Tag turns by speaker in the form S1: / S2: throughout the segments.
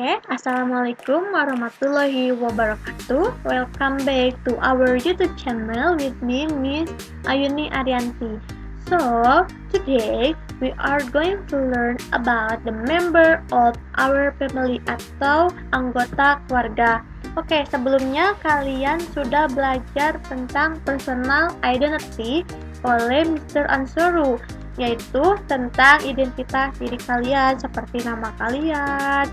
S1: Assalamualaikum warahmatullahi wabarakatuh. Welcome back to our YouTube channel with me, Miss Ayuni Arianti. So, today we are going to learn about the member of our family atau anggota keluarga. Sebelumnya kalian sudah belajar tentang personal identity oleh Mr. Ansuru, yaitu tentang identitas diri kalian seperti nama kalian,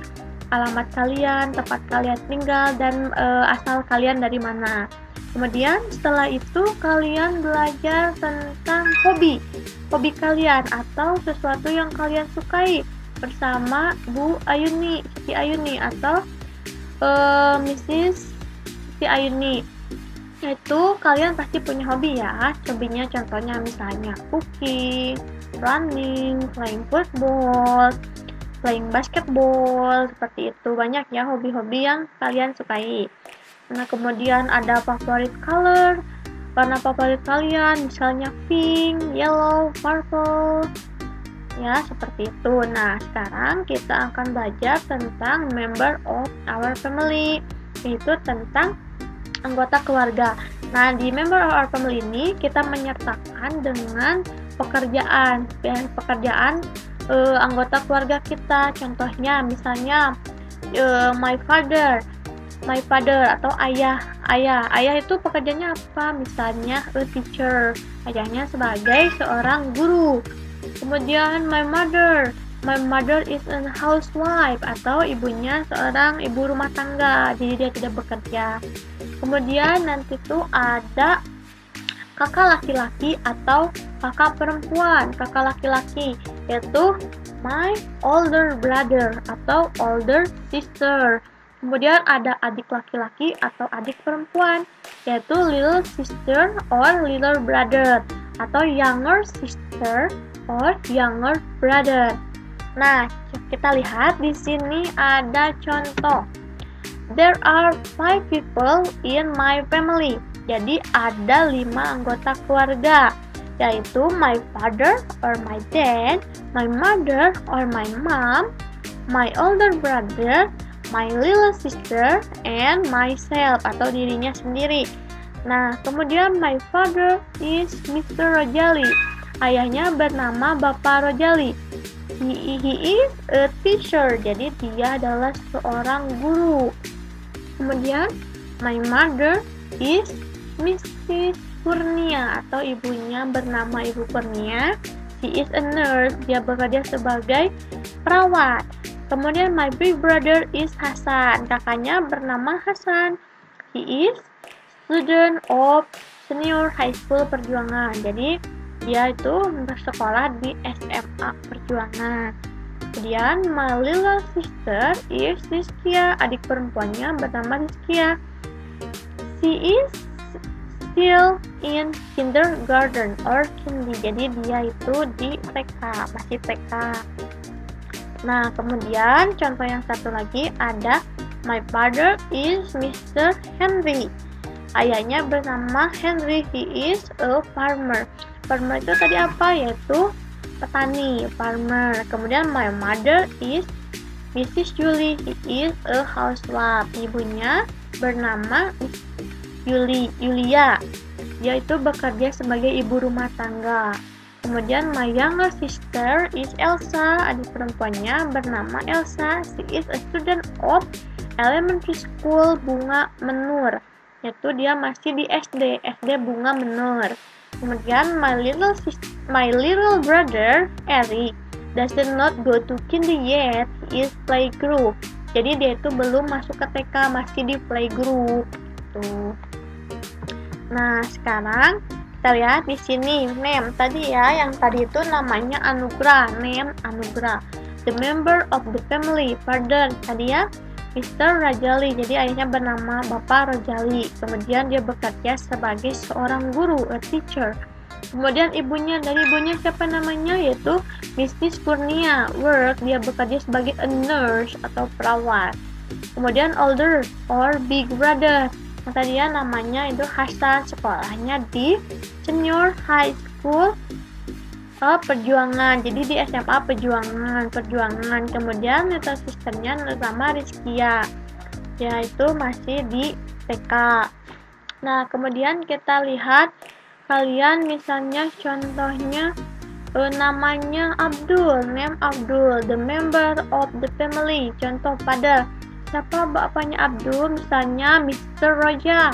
S1: alamat kalian, tempat kalian tinggal, dan asal kalian dari mana. Kemudian setelah itu kalian belajar tentang hobi kalian atau sesuatu yang kalian sukai bersama Bu Ayuni, Siti Ayuni atau Mrs. Siti Ayuni. Yaitu kalian pasti punya hobi ya. Hobinya contohnya misalnya cooking, running, playing football, playing basketball, seperti itu. Banyak ya hobi-hobi yang kalian sukai. Nah, kemudian ada favorite color, warna favorit kalian, misalnya pink, yellow, purple, ya seperti itu. Nah, sekarang kita akan belajar tentang member of our family, yaitu tentang anggota keluarga. Nah, di member of our family ini kita menyertakan dengan pekerjaan anggota keluarga kita. Contohnya misalnya my father atau ayah itu pekerjaannya apa? Misalnya a teacher, ayahnya sebagai seorang guru. Kemudian my mother is a housewife atau ibunya seorang ibu rumah tangga, jadi dia tidak bekerja. Kemudian nanti tuh ada kakak laki-laki atau kakak perempuan. Kakak laki-laki yaitu my older brother atau older sister. Kemudian ada adik laki-laki atau adik perempuan, yaitu little sister or little brother atau younger sister or younger brother. Nah, kita lihat di sini ada contoh. There are 5 people in my family. Jadi ada 5 anggota keluarga, yaitu my father or my dad, my mother or my mom, my older brother, my little sister, and myself atau dirinya sendiri. Nah, kemudian my father is Mr. Rojali. Ayahnya bernama Bapak Rojali. He is a teacher. Jadi dia adalah seorang guru. Kemudian my mother is Mrs. Kurnia atau ibunya bernama Ibu Kurnia. She is a nurse. Dia bekerja sebagai perawat. Kemudian my big brother is Hasan. Kakaknya bernama Hasan. He is student of senior high school Perjuangan. Jadi dia itu bersekolah di SMA Perjuangan. Kemudian my little sister is Rizkia. Adik perempuannya bernama Rizkia. She is still in kindergarten or kindy. Jadi dia itu di TK, masih TK. Nah, kemudian contoh yang satu lagi ada my father is Mr. Henry. Ayahnya bernama Henry. He is a farmer. Farmer itu tadi apa? Yaitu petani, farmer. Kemudian my mother is Mrs. Julie. He is a housewife. Ibunya bernama Yulia. Dia itu bekerja sebagai ibu rumah tangga. Kemudian my younger sister is Elsa. Adik perempuannya bernama Elsa. She is a student of elementary school Bunga Menur. Yaitu dia masih di SD Bunga Menur. Kemudian my little brother Eric does not go to kindy yet. He is playgroup. Jadi dia itu belum masuk ke TK, masih di playgroup. Tuh. Nah, sekarang kita lihat di sini name tadi ya, yang tadi itu namanya Anugrah, name Anugrah. The member of the family, father tadi ya Mr. Rajali. Jadi ayahnya bernama Bapak Rajali. Kemudian dia bekerja sebagai seorang guru, a teacher. Kemudian ibunya siapa namanya? Yaitu Mrs. Kurnia. Work, dia bekerja sebagai a nurse atau perawat. Kemudian older or big brother. Tadi ya namanya itu Hasan, sekolahnya di senior high school Oh, perjuangan. Jadi di SMA perjuangan. Kemudian little sisternya nama Rizkia, yaitu masih di TK. Nah, kemudian kita lihat kalian misalnya contohnya namanya Abdul, name Abdul, the member of the family. Contoh pada siapa bapaknya Abdul, misalnya Mr. Roja.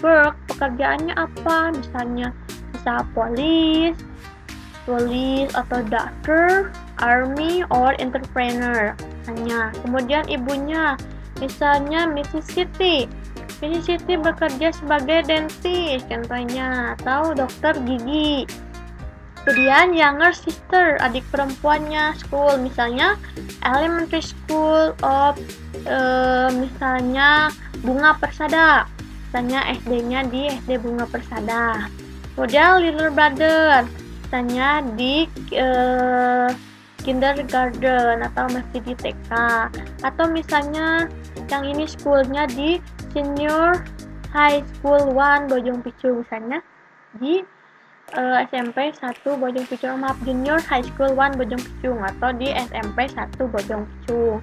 S1: Work, pekerjaannya apa? Misalnya bisa polis atau doctor, army, or entrepreneur. Misalnya. Kemudian ibunya, misalnya Mrs. Siti. Mrs. Siti bekerja sebagai dentist, contohnya, atau dokter gigi. Kemudian younger sister, adik perempuannya, school, misalnya elementary school of misalnya Bunga Persada. Misalnya SD-nya di SD Bunga Persada. Kemudian little brother, misalnya di kindergarten atau masih di TK, atau misalnya yang ini schoolnya di senior high school 1 Bojong Picu, misalnya di SMP 1 Bojong Picu, maaf, junior high school 1 Bojong Picu, atau di SMP 1 Bojong Picu.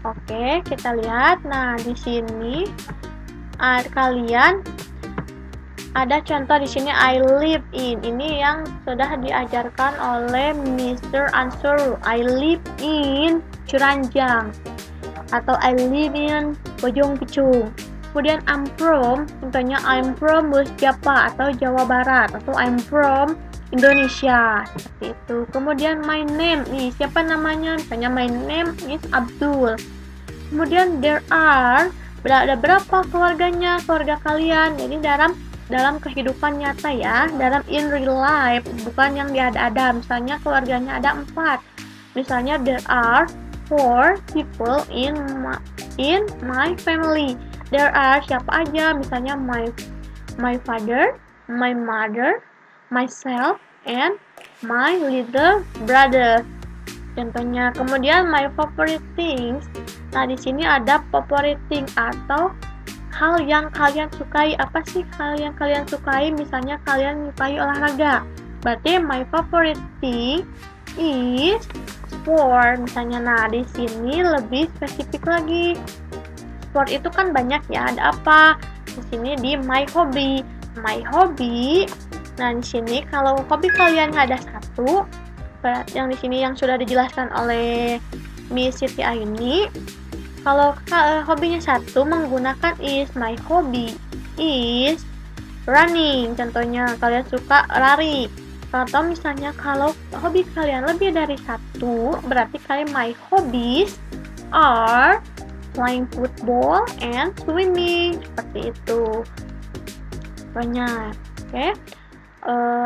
S1: Oke, kita lihat. Nah, di sini kalian ada contoh di sini I live in. Ini yang sudah diajarkan oleh Mr. Ansur. I live in Ciranjang atau I live in Bojong Picu. Kemudian I'm from, contohnya I'm from Java atau Jawa Barat, atau I'm from Indonesia, seperti itu. Kemudian my name, nih siapa namanya? Misalnya my name is Abdul. Kemudian there are, ada berapa keluarganya, keluarga kalian? Jadi dalam kehidupan nyata ya, dalam in real life, bukan yang diada-ada. Misalnya keluarganya ada 4. Misalnya there are 4 people in my family. There are siapa aja? Misalnya my father, my mother, myself, and my little brother. Contohnya. Kemudian my favorite things. Nah, di sini ada favorite thing atau hal yang kalian sukai. Apa sih hal yang kalian sukai? Misalnya kalian sukai olahraga. Berarti my favorite thing is sport. Misalnya, nah di sini lebih spesifik lagi. Sport itu kan banyak ya. Ada apa? Di sini di my hobby. My hobby. Nah, di sini kalau hobi kalian ada 1, yang di sini yang sudah dijelaskan oleh Miss Siti Ayuni. Kalau hobinya 1 menggunakan is, my hobby is running. Contohnya kalian suka lari. Atau misalnya kalau hobi kalian lebih dari 1, berarti kalian my hobbies are playing football and swimming. Seperti itu. Banyak. Oke.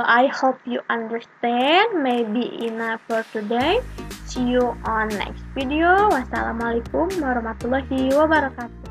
S1: I hope you understand. Maybe enough for today. See you on next video. Wassalamualaikum warahmatullahi wabarakatuh.